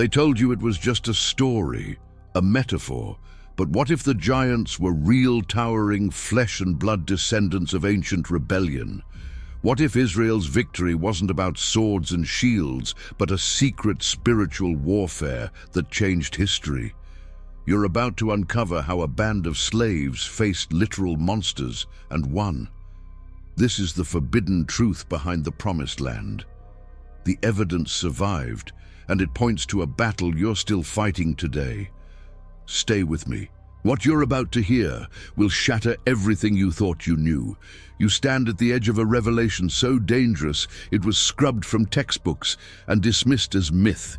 They told you it was just a story, a metaphor. But what if the giants were real, towering, flesh and blood descendants of ancient rebellion? What if Israel's victory wasn't about swords and shields, but a secret spiritual warfare that changed history? You're about to uncover how a band of slaves faced literal monsters and won. This is the forbidden truth behind the Promised Land. The evidence survived, and it points to a battle you're still fighting today. Stay with me. What you're about to hear will shatter everything you thought you knew. You stand at the edge of a revelation so dangerous it was scrubbed from textbooks and dismissed as myth.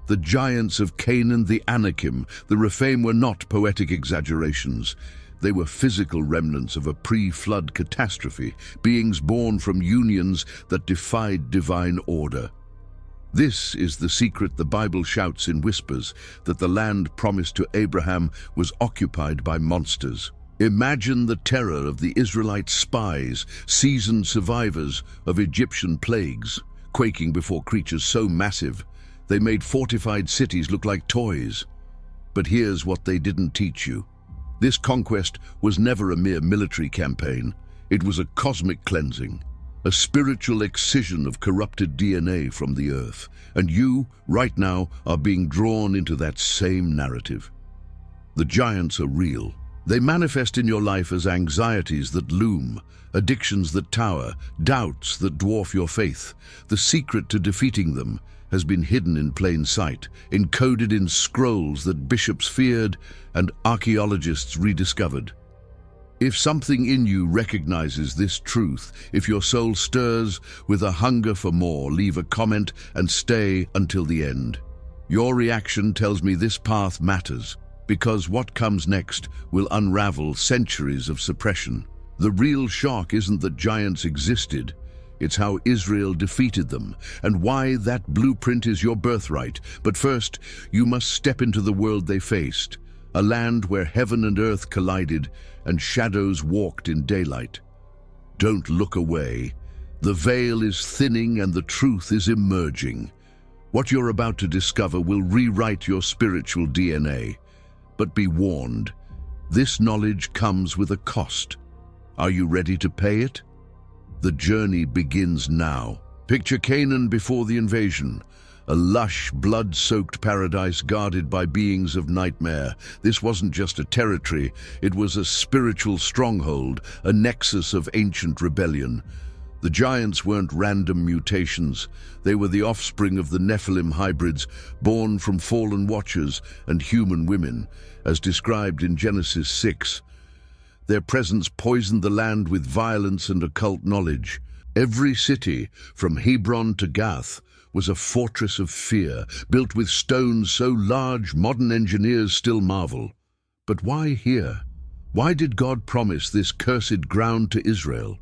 The giants of Canaan, the Anakim, the Rephaim were not poetic exaggerations. They were physical remnants of a pre-flood catastrophe, beings born from unions that defied divine order. This is the secret the Bible shouts in whispers, that the land promised to Abraham was occupied by monsters. Imagine the terror of the Israelite spies, seasoned survivors of Egyptian plagues, quaking before creatures so massive they made fortified cities look like toys. But here's what they didn't teach you. This conquest was never a mere military campaign. It was a cosmic cleansing, a spiritual excision of corrupted DNA from the earth. And you, right now, are being drawn into that same narrative. The giants are real. They manifest in your life as anxieties that loom, addictions that tower, doubts that dwarf your faith. The secret to defeating them has been hidden in plain sight, encoded in scrolls that bishops feared and archaeologists rediscovered. If something in you recognizes this truth, if your soul stirs with a hunger for more, leave a comment and stay until the end. Your reaction tells me this path matters, because what comes next will unravel centuries of suppression. The real shock isn't that giants existed, it's how Israel defeated them, and why that blueprint is your birthright. But first, you must step into the world they faced, a land where heaven and earth collided and shadows walked in daylight. Don't look away. The veil is thinning and the truth is emerging. What you're about to discover will rewrite your spiritual DNA. But be warned, this knowledge comes with a cost. Are you ready to pay it? The journey begins now. Picture Canaan before the invasion, a lush, blood-soaked paradise guarded by beings of nightmare. This wasn't just a territory, it was a spiritual stronghold, a nexus of ancient rebellion. The giants weren't random mutations. They were the offspring of the Nephilim hybrids, born from fallen watchers and human women, as described in Genesis 6. Their presence poisoned the land with violence and occult knowledge. Every city, from Hebron to Gath, was a fortress of fear, built with stones so large modern engineers still marvel. But why here? Why did God promise this cursed ground to Israel?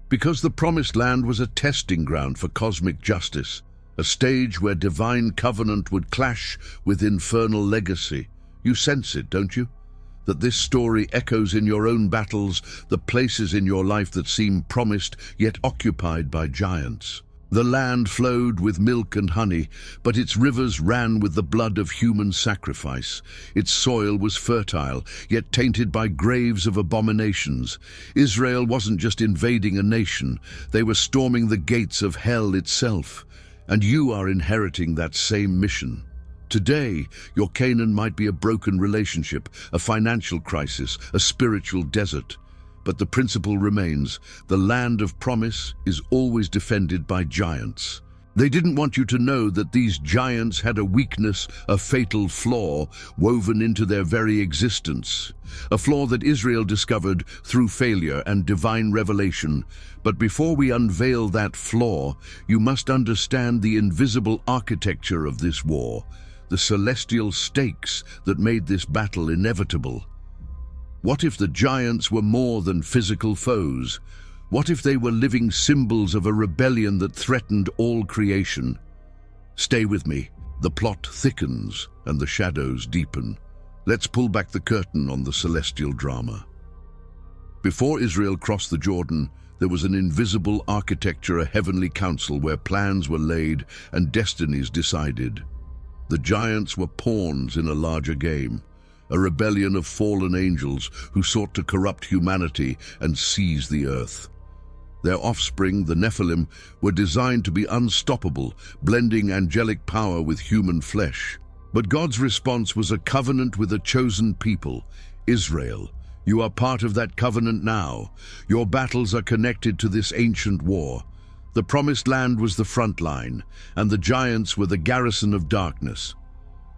Because the Promised Land was a testing ground for cosmic justice, a stage where divine covenant would clash with infernal legacy. You sense it, don't you? That this story echoes in your own battles, the places in your life that seem promised yet occupied by giants. The land flowed with milk and honey, but its rivers ran with the blood of human sacrifice. Its soil was fertile, yet tainted by graves of abominations. Israel wasn't just invading a nation, they were storming the gates of hell itself. And you are inheriting that same mission. Today, your Canaan might be a broken relationship, a financial crisis, a spiritual desert. But the principle remains: the land of promise is always defended by giants. They didn't want you to know that these giants had a weakness, a fatal flaw woven into their very existence. A flaw that Israel discovered through failure and divine revelation. But before we unveil that flaw, you must understand the invisible architecture of this war, the celestial stakes that made this battle inevitable. What if the giants were more than physical foes? What if they were living symbols of a rebellion that threatened all creation? Stay with me. The plot thickens and the shadows deepen. Let's pull back the curtain on the celestial drama. Before Israel crossed the Jordan, there was an invisible architecture, a heavenly council where plans were laid and destinies decided. The giants were pawns in a larger game, a rebellion of fallen angels who sought to corrupt humanity and seize the earth. Their offspring, the Nephilim, were designed to be unstoppable, blending angelic power with human flesh. But God's response was a covenant with a chosen people, Israel. You are part of that covenant now. Your battles are connected to this ancient war. The promised land was the front line, and the giants were the garrison of darkness.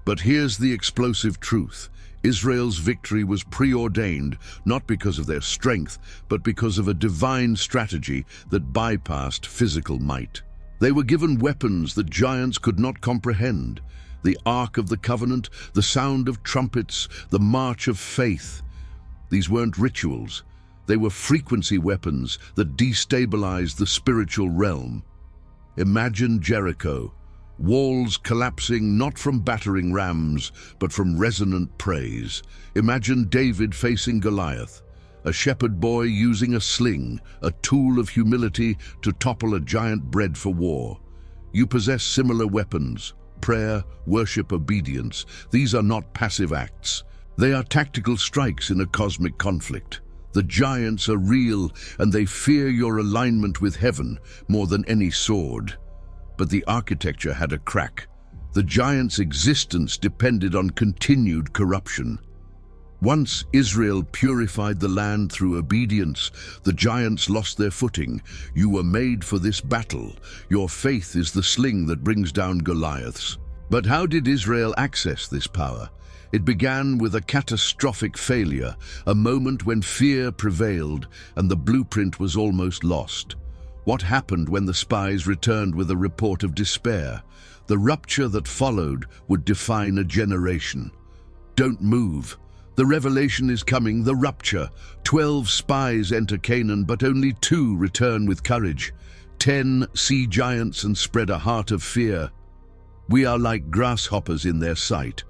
But here's the explosive truth. Israel's victory was preordained, not because of their strength, but because of a divine strategy that bypassed physical might. They were given weapons that giants could not comprehend. The Ark of the Covenant, the sound of trumpets, the march of faith. These weren't rituals. They were frequency weapons that destabilized the spiritual realm. Imagine Jericho, walls collapsing not from battering rams, but from resonant praise. Imagine David facing Goliath, a shepherd boy using a sling, a tool of humility to topple a giant bred for war. You possess similar weapons: prayer, worship, obedience. These are not passive acts. They are tactical strikes in a cosmic conflict. The giants are real, and they fear your alignment with heaven more than any sword. But the architecture had a crack. The giants' existence depended on continued corruption. Once Israel purified the land through obedience, the giants lost their footing. You were made for this battle. Your faith is the sling that brings down Goliaths. But how did Israel access this power? It began with a catastrophic failure, a moment when fear prevailed and the blueprint was almost lost. What happened when the spies returned with a report of despair? The rupture that followed would define a generation. Don't move. The revelation is coming, the rupture. 12 spies enter Canaan, but only 2 return with courage. 10 see giants and spread a heart of fear. We are like grasshoppers in their sight.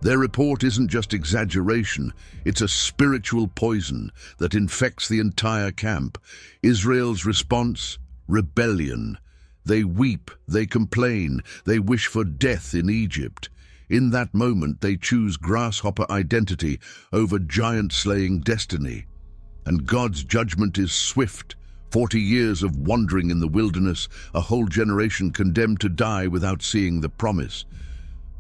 Their report isn't just exaggeration, it's a spiritual poison that infects the entire camp. Israel's response? Rebellion. They weep, they complain, they wish for death in Egypt. In that moment, they choose grasshopper identity over giant-slaying destiny. And God's judgment is swift. 40 years of wandering in the wilderness, a whole generation condemned to die without seeing the promise.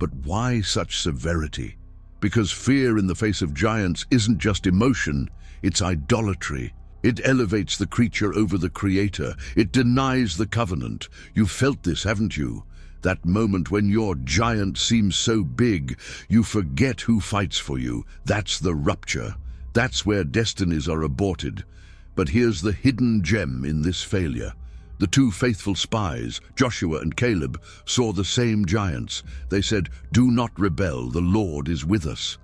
But why such severity? Because fear in the face of giants isn't just emotion, it's idolatry. It elevates the creature over the creator. It denies the covenant. You've felt this, haven't you? That moment when your giant seems so big, you forget who fights for you. That's the rupture. That's where destinies are aborted. But here's the hidden gem in this failure. The 2 faithful spies, Joshua and Caleb, saw the same giants. They said, "Do not rebel, the Lord is with us."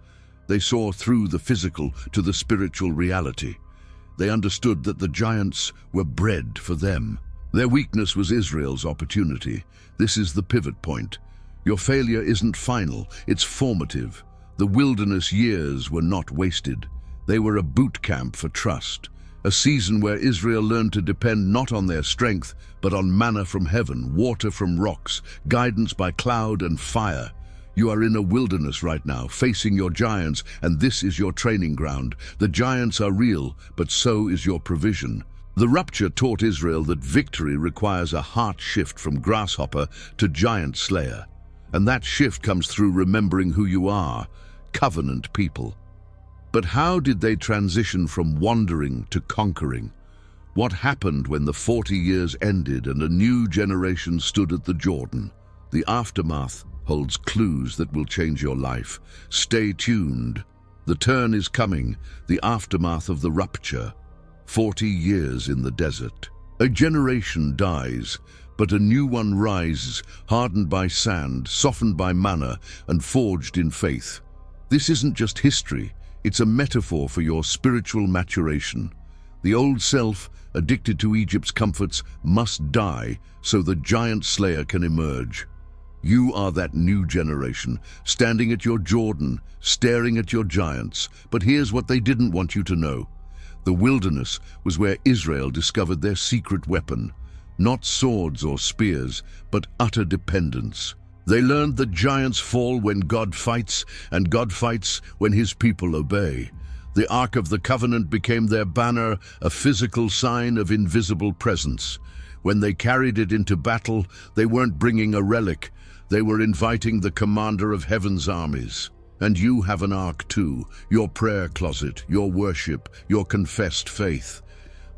They saw through the physical to the spiritual reality. They understood that the giants were bred for them. Their weakness was Israel's opportunity. This is the pivot point. Your failure isn't final, it's formative. The wilderness years were not wasted. They were a boot camp for trust. A season where Israel learned to depend not on their strength, but on manna from heaven, water from rocks, guidance by cloud and fire. You are in a wilderness right now, facing your giants, and this is your training ground. The giants are real, but so is your provision. The rupture taught Israel that victory requires a heart shift from grasshopper to giant slayer. And that shift comes through remembering who you are, covenant people. But how did they transition from wandering to conquering? What happened when the 40 years ended and a new generation stood at the Jordan? The aftermath holds clues that will change your life. Stay tuned. The turn is coming, the aftermath of the rupture. 40 years in the desert. A generation dies, but a new one rises, hardened by sand, softened by manna, and forged in faith. This isn't just history. It's a metaphor for your spiritual maturation. The old self, addicted to Egypt's comforts, must die so the giant slayer can emerge. You are that new generation, standing at your Jordan, staring at your giants. But here's what they didn't want you to know. The wilderness was where Israel discovered their secret weapon. Not swords or spears, but utter dependence. They learned that giants fall when God fights, and God fights when his people obey. The Ark of the Covenant became their banner, a physical sign of invisible presence. When they carried it into battle, they weren't bringing a relic. They were inviting the commander of heaven's armies. And you have an ark too, your prayer closet, your worship, your confessed faith.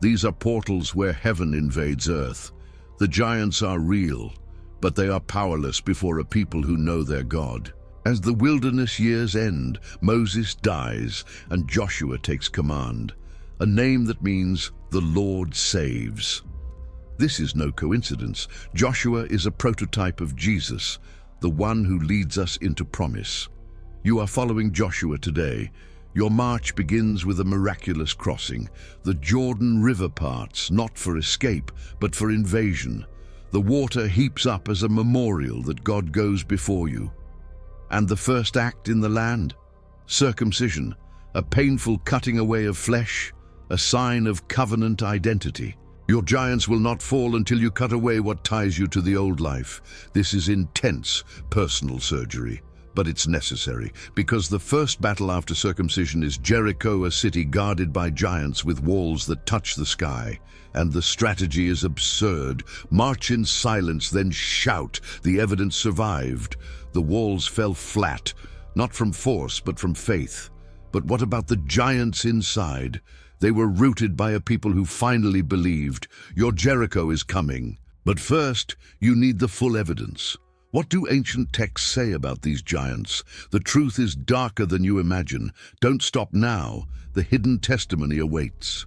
These are portals where heaven invades earth. The giants are real, but they are powerless before a people who know their God. As the wilderness years end, Moses dies and Joshua takes command, a name that means the Lord saves. This is no coincidence. Joshua is a prototype of Jesus, the one who leads us into promise. You are following Joshua today. Your march begins with a miraculous crossing. The Jordan River parts, not for escape, but for invasion. The water heaps up as a memorial that God goes before you. And the first act in the land? Circumcision, a painful cutting away of flesh, a sign of covenant identity. Your giants will not fall until you cut away what ties you to the old life. This is intense personal surgery, but it's necessary, because the first battle after circumcision is Jericho, a city guarded by giants with walls that touch the sky. And the strategy is absurd. March in silence, then shout. The evidence survived. The walls fell flat, not from force, but from faith. But what about the giants inside? They were rooted by a people who finally believed. Your Jericho is coming. But first, you need the full evidence. What do ancient texts say about these giants? The truth is darker than you imagine. Don't stop now. The hidden testimony awaits.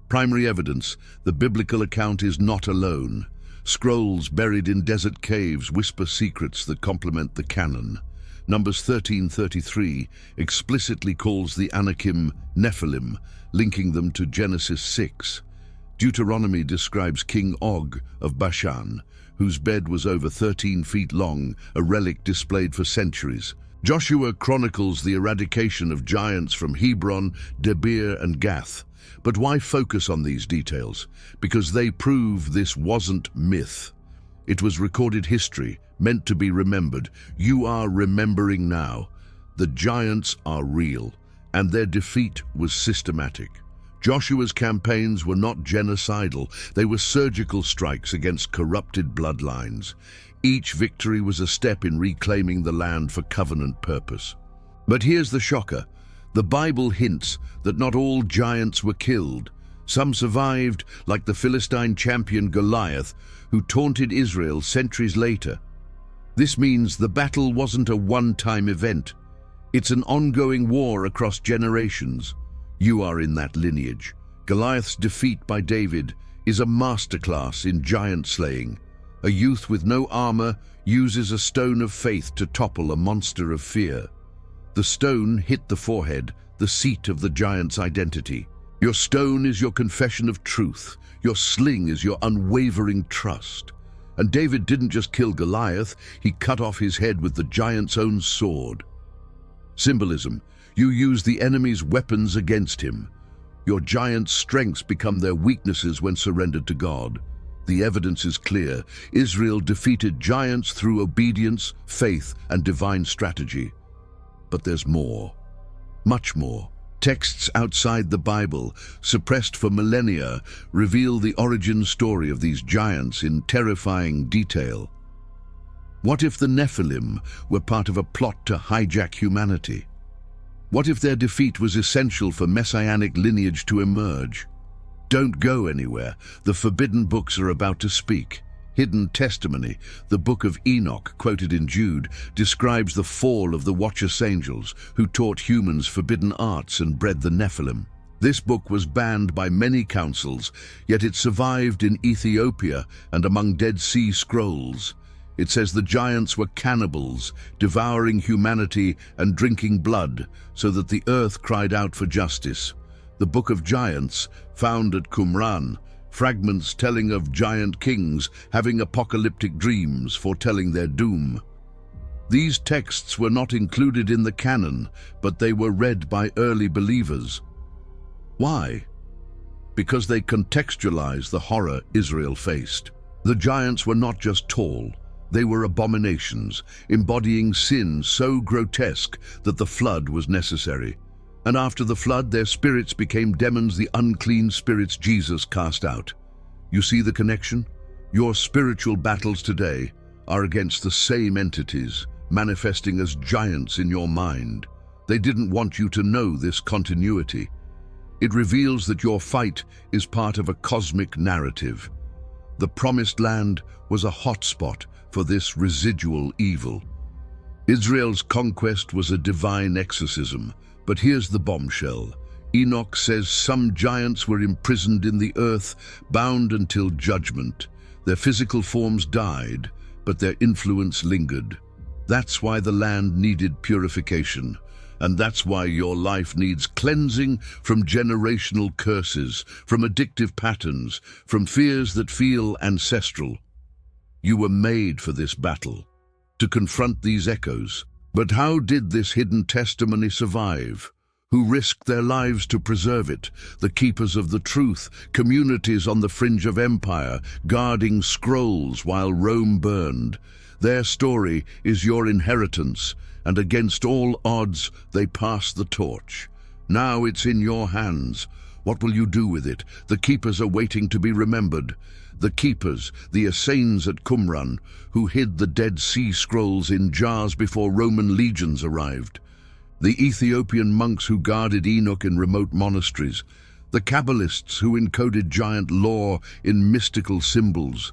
Primary evidence: the biblical account is not alone. Scrolls buried in desert caves whisper secrets that complement the Canaan. Numbers 13:33 explicitly calls the Anakim Nephilim, linking them to Genesis 6. Deuteronomy describes King Og of Bashan, whose bed was over 13 feet long, a relic displayed for centuries. Joshua chronicles the eradication of giants from Hebron, Debir, and Gath. But why focus on these details? Because they prove this wasn't myth. It was recorded history, meant to be remembered. You are remembering now. The giants are real, and their defeat was systematic. Joshua's campaigns were not genocidal. They were surgical strikes against corrupted bloodlines. Each victory was a step in reclaiming the land for covenant purpose. But here's the shocker. The Bible hints that not all giants were killed. Some survived, like the Philistine champion Goliath, who taunted Israel centuries later. This means the battle wasn't a one-time event. It's an ongoing war across generations. You are in that lineage. Goliath's defeat by David is a masterclass in giant slaying. A youth with no armor uses a stone of faith to topple a monster of fear. The stone hit the forehead, the seat of the giant's identity. Your stone is your confession of truth. Your sling is your unwavering trust. And David didn't just kill Goliath, he cut off his head with the giant's own sword. Symbolism: you use the enemy's weapons against him. Your giant's strengths become their weaknesses when surrendered to God. The evidence is clear. Israel defeated giants through obedience, faith, and divine strategy. But there's more. Much more. Texts outside the Bible, suppressed for millennia, reveal the origin story of these giants in terrifying detail. What if the Nephilim were part of a plot to hijack humanity? What if their defeat was essential for messianic lineage to emerge? Don't go anywhere. The forbidden books are about to speak. Hidden testimony, the Book of Enoch, quoted in Jude, describes the fall of the Watchers angels who taught humans forbidden arts and bred the Nephilim. This book was banned by many councils, yet it survived in Ethiopia and among Dead Sea Scrolls. It says the giants were cannibals, devouring humanity and drinking blood, so that the earth cried out for justice. The Book of Giants, found at Qumran, fragments telling of giant kings having apocalyptic dreams foretelling their doom. These texts were not included in the canon, but they were read by early believers. Why? Because they contextualize the horror Israel faced. The giants were not just tall, They were abominations, embodying sin so grotesque that the flood was necessary. And after the flood, their spirits became demons, the unclean spirits Jesus cast out. You see the connection? Your spiritual battles today are against the same entities, manifesting as giants in your mind. They didn't want you to know this continuity. It reveals that your fight is part of a cosmic narrative. The Promised Land was a hotspot for this residual evil. Israel's conquest was a divine exorcism, but here's the bombshell. Enoch says some giants were imprisoned in the earth, bound until judgment. Their physical forms died, but their influence lingered. That's why the land needed purification, and that's why your life needs cleansing from generational curses, from addictive patterns, from fears that feel ancestral. You were made for this battle, to confront these echoes. But how did this hidden testimony survive? Who risked their lives to preserve it? The keepers of the truth, communities on the fringe of empire, guarding scrolls while Rome burned. Their story is your inheritance, and against all odds, they passed the torch. Now it's in your hands. What will you do with it? The keepers are waiting to be remembered. The keepers, the Essenes at Qumran, who hid the Dead Sea Scrolls in jars before Roman legions arrived. The Ethiopian monks who guarded Enoch in remote monasteries. The Kabbalists who encoded giant lore in mystical symbols.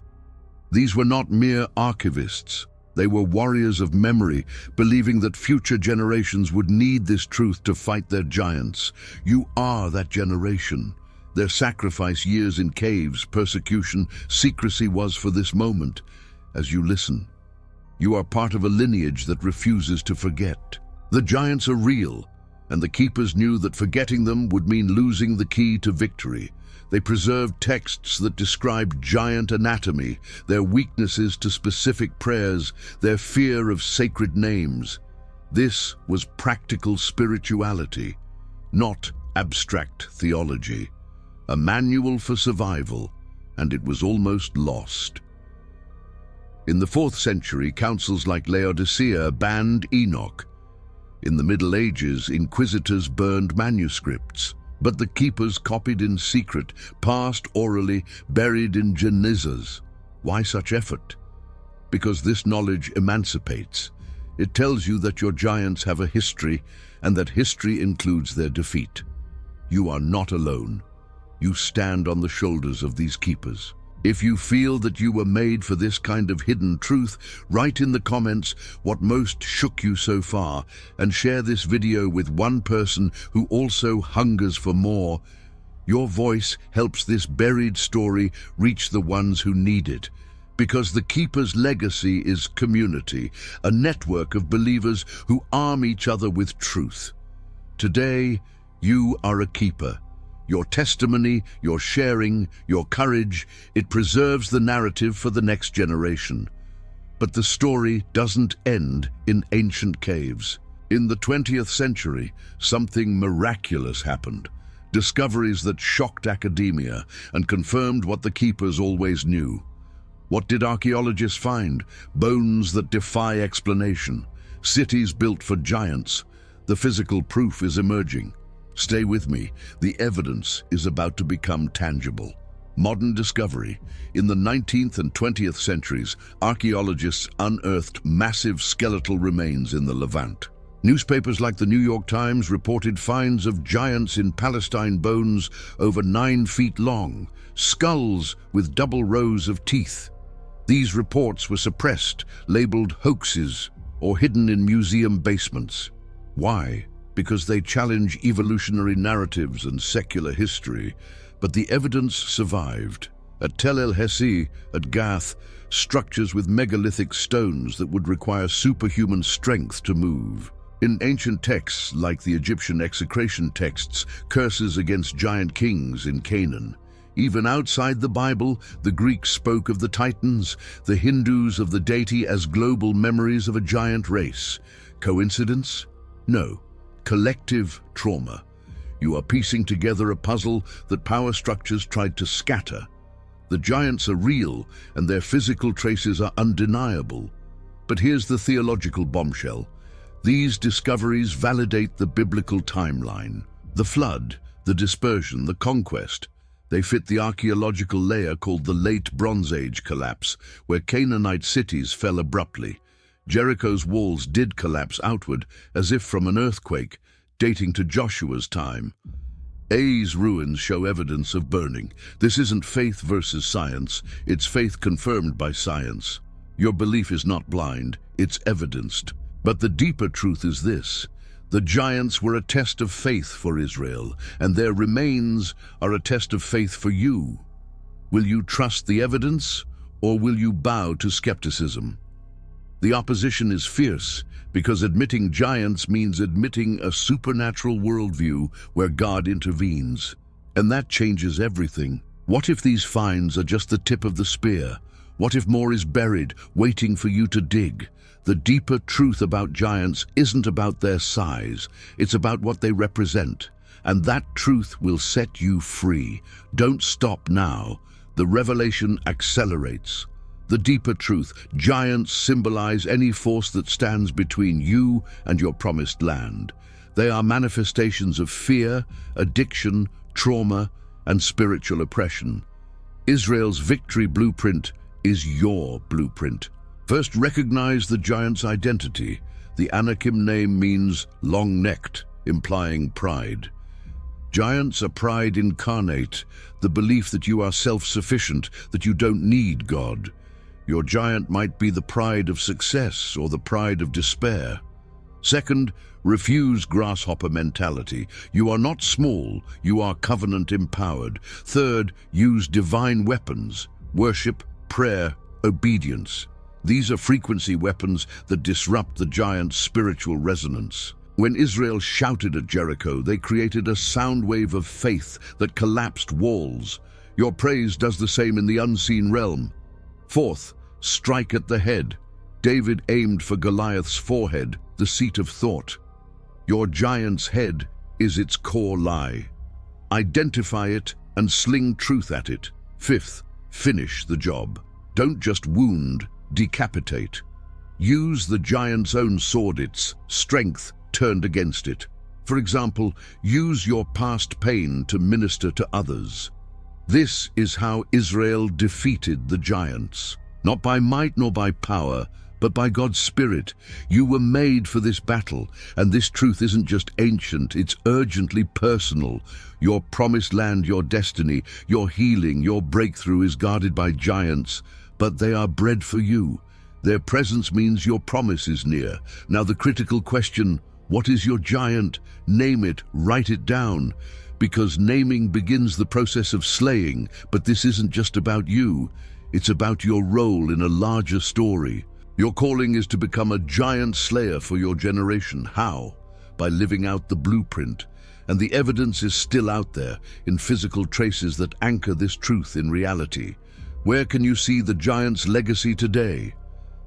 These were not mere archivists. They were warriors of memory, believing that future generations would need this truth to fight their giants. You are that generation. Their sacrifice, years in caves, persecution, secrecy was for this moment. As you listen, you are part of a lineage that refuses to forget. The giants are real, and the keepers knew that forgetting them would mean losing the key to victory. They preserved texts that described giant anatomy, their weaknesses to specific prayers, their fear of sacred names. This was practical spirituality, not abstract theology. A manual for survival, and it was almost lost. In the 4th century, councils like Laodicea banned Enoch. In the Middle Ages, inquisitors burned manuscripts. But the keepers copied in secret, passed orally, buried in janizas. Why such effort? Because this knowledge emancipates. It tells you that your giants have a history, and that history includes their defeat. You are not alone. You stand on the shoulders of these keepers. If you feel that you were made for this kind of hidden truth, write in the comments what most shook you so far, and share this video with one person who also hungers for more. Your voice helps this buried story reach the ones who need it, because the Keeper's legacy is community, a network of believers who arm each other with truth. Today, you are a keeper. Your testimony, your sharing, your courage, it preserves the narrative for the next generation. But the story doesn't end in ancient caves. In the 20th century, something miraculous happened. Discoveries that shocked academia and confirmed what the keepers always knew. What did archaeologists find? Bones that defy explanation. Cities built for giants. The physical proof is emerging. Stay with me. The evidence is about to become tangible. Modern discovery. In the 19th and 20th centuries, archaeologists unearthed massive skeletal remains in the Levant. Newspapers like the New York Times reported finds of giants in Palestine, bones over 9 feet long, skulls with double rows of teeth. These reports were suppressed, labeled hoaxes, or hidden in museum basements. Why? Because they challenge evolutionary narratives and secular history. But the evidence survived. At Tel el-Hesi, at Gath, structures with megalithic stones that would require superhuman strength to move. In ancient texts, like the Egyptian execration texts, curses against giant kings in Canaan. Even outside the Bible, the Greeks spoke of the Titans, the Hindus of the deity as global memories of a giant race. Coincidence? No. Collective trauma. You are piecing together a puzzle that power structures tried to scatter. The giants are real, and their physical traces are undeniable. But here's the theological bombshell. These discoveries validate the biblical timeline. The flood, the dispersion, the conquest. They fit the archaeological layer called the Late Bronze Age collapse, where Canaanite cities fell abruptly. Jericho's walls did collapse outward, as if from an earthquake, dating to Joshua's time. Ai's ruins show evidence of burning. This isn't faith versus science, it's faith confirmed by science. Your belief is not blind, it's evidenced. But the deeper truth is this. The giants were a test of faith for Israel, and their remains are a test of faith for you. Will you trust the evidence, or will you bow to skepticism? The opposition is fierce, because admitting giants means admitting a supernatural worldview where God intervenes. And that changes everything. What if these finds are just the tip of the spear? What if more is buried, waiting for you to dig? The deeper truth about giants isn't about their size, it's about what they represent. And that truth will set you free. Don't stop now. The revelation accelerates. The deeper truth, giants symbolize any force that stands between you and your promised land. They are manifestations of fear, addiction, trauma, and spiritual oppression. Israel's victory blueprint is your blueprint. First, recognize the giant's identity. The Anakim name means long-necked, implying pride. Giants are pride incarnate, the belief that you are self-sufficient, that you don't need God. Your giant might be the pride of success or the pride of despair. Second, refuse grasshopper mentality. You are not small, you are covenant empowered. Third, use divine weapons, worship, prayer, obedience. These are frequency weapons that disrupt the giant's spiritual resonance. When Israel shouted at Jericho, they created a sound wave of faith that collapsed walls. Your praise does the same in the unseen realm. Fourth, strike at the head. David aimed for Goliath's forehead, the seat of thought. Your giant's head is its core lie. Identify it and sling truth at it. Fifth, finish the job. Don't just wound, decapitate. Use the giant's own sword, its strength turned against it. For example, use your past pain to minister to others. This is how Israel defeated the giants. Not by might nor by power, but by God's Spirit. You were made for this battle, and this truth isn't just ancient, it's urgently personal. Your promised land, your destiny, your healing, your breakthrough is guarded by giants, but they are bred for you. Their presence means your promise is near. Now the critical question, what is your giant? Name it, write it down. Because naming begins the process of slaying, but this isn't just about you. It's about your role in a larger story. Your calling is to become a giant slayer for your generation. How? By living out the blueprint. And the evidence is still out there, in physical traces that anchor this truth in reality. Where can you see the giant's legacy today?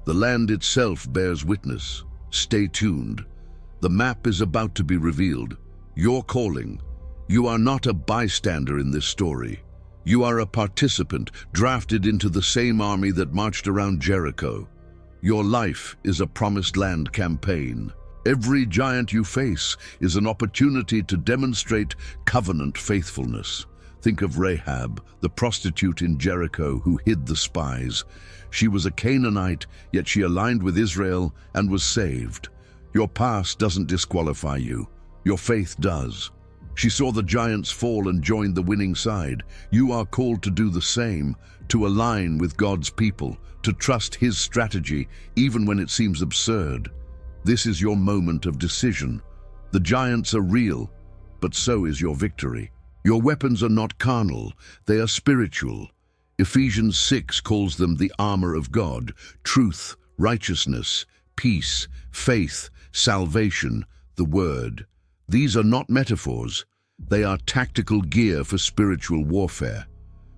The land itself bears witness. Stay tuned. The map is about to be revealed. Your calling. You are not a bystander in this story. You are a participant, drafted into the same army that marched around Jericho. Your life is a promised land campaign. Every giant you face is an opportunity to demonstrate covenant faithfulness. Think of Rahab, the prostitute in Jericho who hid the spies. She was a Canaanite, yet she aligned with Israel and was saved. Your past doesn't disqualify you. Your faith does. She saw the giants fall and joined the winning side. You are called to do the same, to align with God's people, to trust His strategy, even when it seems absurd. This is your moment of decision. The giants are real, but so is your victory. Your weapons are not carnal, they are spiritual. Ephesians 6 calls them the armor of God, truth, righteousness, peace, faith, salvation, the Word. These are not metaphors, they are tactical gear for spiritual warfare.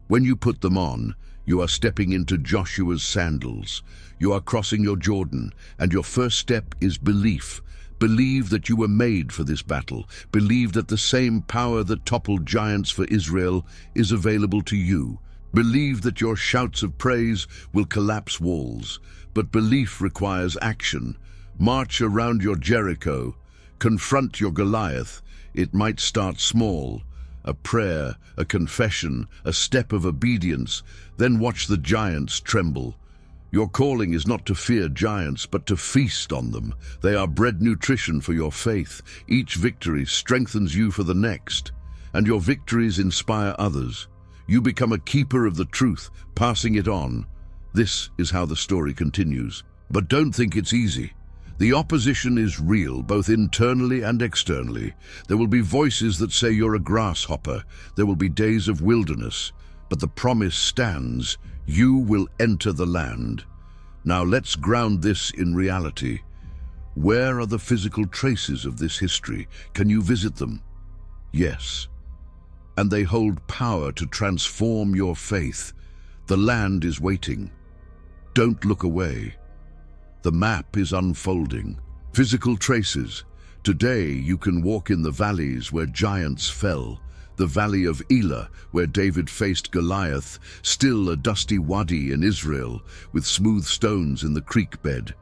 When you put them on, you are stepping into Joshua's sandals. You are crossing your Jordan, and your first step is belief. Believe that you were made for this battle. Believe that the same power that toppled giants for Israel is available to you. Believe that your shouts of praise will collapse walls, but belief requires action. March around your Jericho. Confront your Goliath. It might start small. A prayer, a confession, a step of obedience. Then watch the giants tremble. Your calling is not to fear giants, but to feast on them. They are bread nutrition for your faith. Each victory strengthens you for the next, and your victories inspire others. You become a keeper of the truth, passing it on. This is how the story continues. But don't think it's easy. The opposition is real, both internally and externally. There will be voices that say you're a grasshopper. There will be days of wilderness. But the promise stands. You will enter the land. Now let's ground this in reality. Where are the physical traces of this history? Can you visit them? Yes. And they hold power to transform your faith. The land is waiting. Don't look away. The map is unfolding. Physical traces. Today you can walk in the valleys where giants fell. The valley of Elah, where David faced Goliath, still a dusty wadi in Israel, with smooth stones in the creek bed.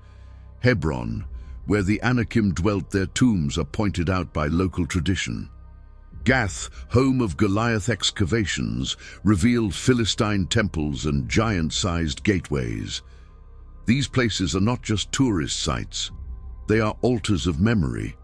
Hebron, where the Anakim dwelt, their tombs are pointed out by local tradition. Gath, home of Goliath excavations, revealed Philistine temples and giant-sized gateways. These places are not just tourist sites. They are altars of memory.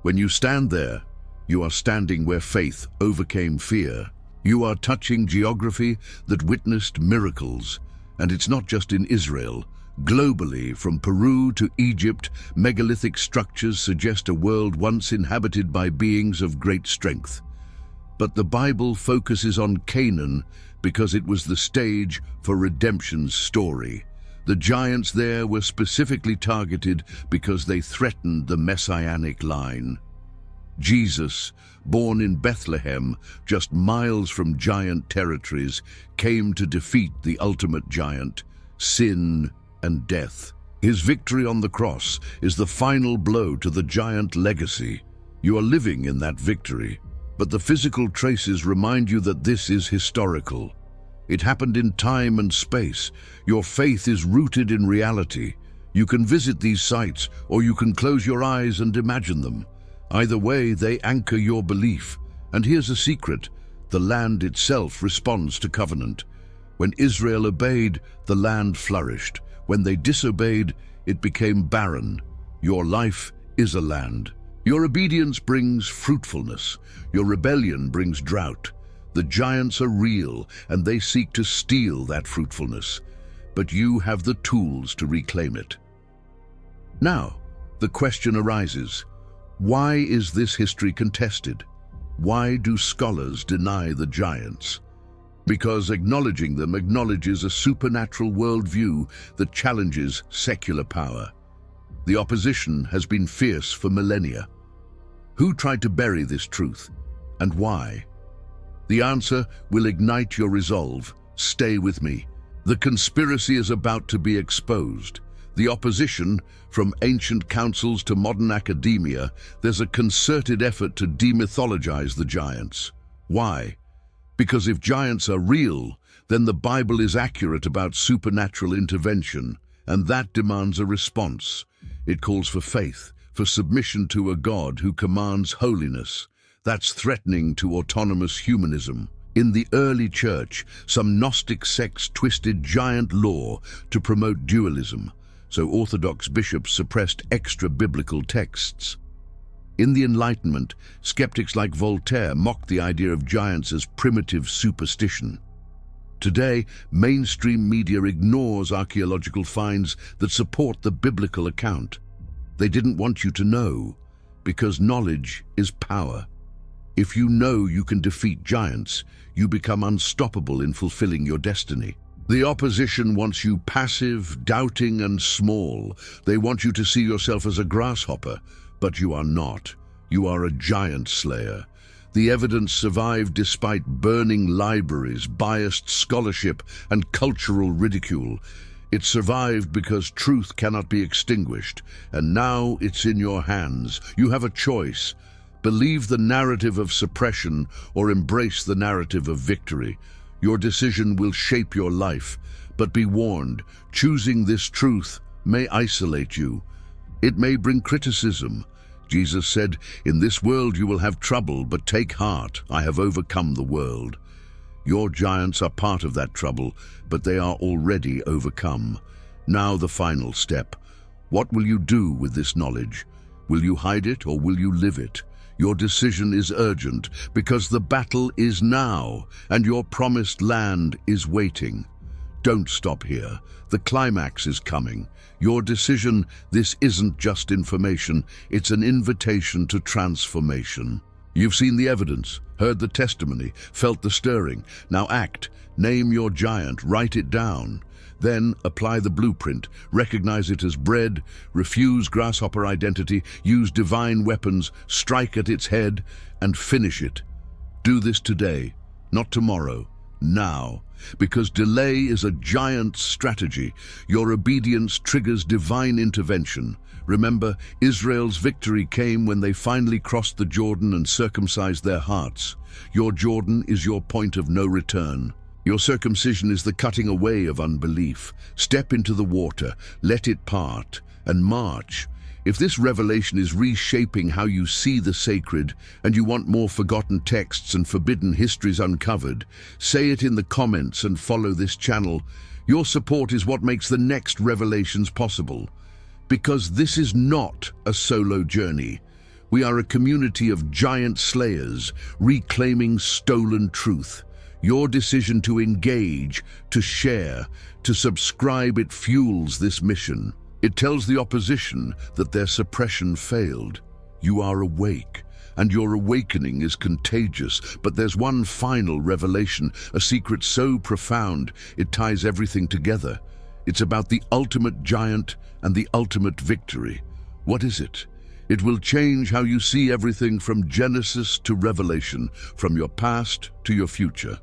When you stand there, you are standing where faith overcame fear. You are touching geography that witnessed miracles. And it's not just in Israel. Globally, from Peru to Egypt, megalithic structures suggest a world once inhabited by beings of great strength. But the Bible focuses on Canaan because it was the stage for redemption's story. The giants there were specifically targeted because they threatened the messianic line. Jesus, born in Bethlehem, just miles from giant territories, came to defeat the ultimate giant, sin and death. His victory on the cross is the final blow to the giant legacy. You are living in that victory, but the physical traces remind you that this is historical. It happened in time and space. Your faith is rooted in reality. You can visit these sites, or you can close your eyes and imagine them. Either way, they anchor your belief. And here's a secret: the land itself responds to covenant. When Israel obeyed, the land flourished. When they disobeyed, it became barren. Your life is a land. Your obedience brings fruitfulness. Your rebellion brings drought. The giants are real, and they seek to steal that fruitfulness. But you have the tools to reclaim it. Now, the question arises: why is this history contested? Why do scholars deny the giants? Because acknowledging them acknowledges a supernatural worldview that challenges secular power. The opposition has been fierce for millennia. Who tried to bury this truth, and why? The answer will ignite your resolve. Stay with me. The conspiracy is about to be exposed. The opposition, from ancient councils to modern academia, there's a concerted effort to demythologize the giants. Why? Because if giants are real, then the Bible is accurate about supernatural intervention, and that demands a response. It calls for faith, for submission to a God who commands holiness. That's threatening to autonomous humanism. In the early church, some Gnostic sects twisted giant law to promote dualism, so Orthodox bishops suppressed extra-biblical texts. In the Enlightenment, skeptics like Voltaire mocked the idea of giants as primitive superstition. Today, mainstream media ignores archaeological finds that support the biblical account. They didn't want you to know, because knowledge is power. If you know you can defeat giants, you become unstoppable in fulfilling your destiny. The opposition wants you passive, doubting, and small. They want you to see yourself as a grasshopper, but you are not. You are a giant slayer. The evidence survived despite burning libraries, biased scholarship, and cultural ridicule. It survived because truth cannot be extinguished, and now it's in your hands. You have a choice. Believe the narrative of suppression or embrace the narrative of victory. Your decision will shape your life, but be warned, choosing this truth may isolate you. It may bring criticism. Jesus said, "In this world you will have trouble, but take heart, I have overcome the world." Your giants are part of that trouble, but they are already overcome. Now the final step. What will you do with this knowledge? Will you hide it or will you live it? Your decision is urgent because the battle is now and your promised land is waiting. Don't stop here. The climax is coming. Your decision, this isn't just information, it's an invitation to transformation. You've seen the evidence, heard the testimony, felt the stirring. Now act, name your giant, write it down. Then apply the blueprint, recognize it as bread, refuse grasshopper identity, use divine weapons, strike at its head, and finish it. Do this today, not tomorrow, now. Because delay is a giant strategy. Your obedience triggers divine intervention. Remember, Israel's victory came when they finally crossed the Jordan and circumcised their hearts. Your Jordan is your point of no return. Your circumcision is the cutting away of unbelief. Step into the water, let it part, and march. If this revelation is reshaping how you see the sacred, and you want more forgotten texts and forbidden histories uncovered, say it in the comments and follow this channel. Your support is what makes the next revelations possible. Because this is not a solo journey. We are a community of giant slayers, reclaiming stolen truth. Your decision to engage, to share, to subscribe, it fuels this mission. It tells the opposition that their suppression failed. You are awake, and your awakening is contagious. But there's one final revelation, a secret so profound it ties everything together. It's about the ultimate giant and the ultimate victory. What is it? It will change how you see everything from Genesis to Revelation, from your past to your future.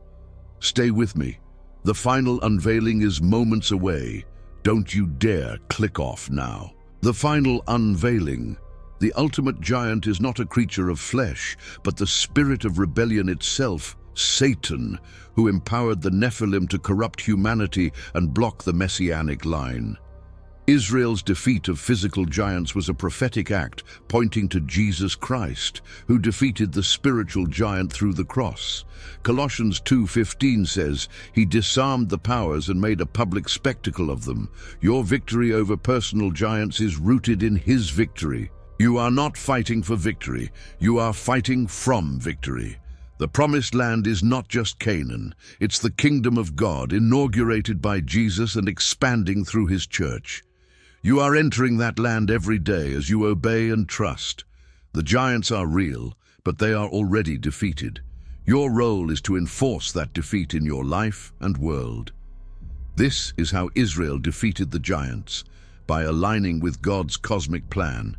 Stay with me. The final unveiling is moments away. Don't you dare click off now. The final unveiling. The ultimate giant is not a creature of flesh, but the spirit of rebellion itself, Satan, who empowered the Nephilim to corrupt humanity and block the messianic line. Israel's defeat of physical giants was a prophetic act pointing to Jesus Christ, who defeated the spiritual giant through the cross. Colossians 2:15 says, "He disarmed the powers and made a public spectacle of them." Your victory over personal giants is rooted in his victory. You are not fighting for victory, you are fighting from victory. The promised land is not just Canaan, it's the kingdom of God, inaugurated by Jesus and expanding through his church. You are entering that land every day as you obey and trust. The giants are real, but they are already defeated. Your role is to enforce that defeat in your life and world. This is how Israel defeated the giants, by aligning with God's cosmic plan.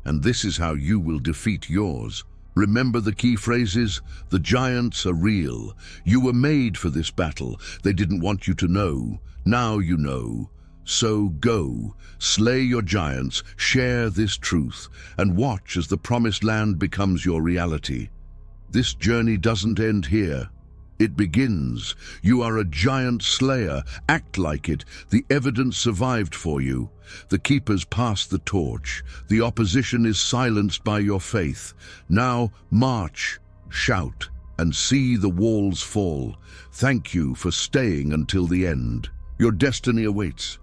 And this is how you will defeat yours. Remember the key phrases? The giants are real. You were made for this battle. They didn't want you to know. Now you know. So go, slay your giants, share this truth, and watch as the promised land becomes your reality. This journey doesn't end here. It begins. You are a giant slayer. Act like it. The evidence survived for you. The keepers passed the torch. The opposition is silenced by your faith. Now march, shout, and see the walls fall. Thank you for staying until the end. Your destiny awaits.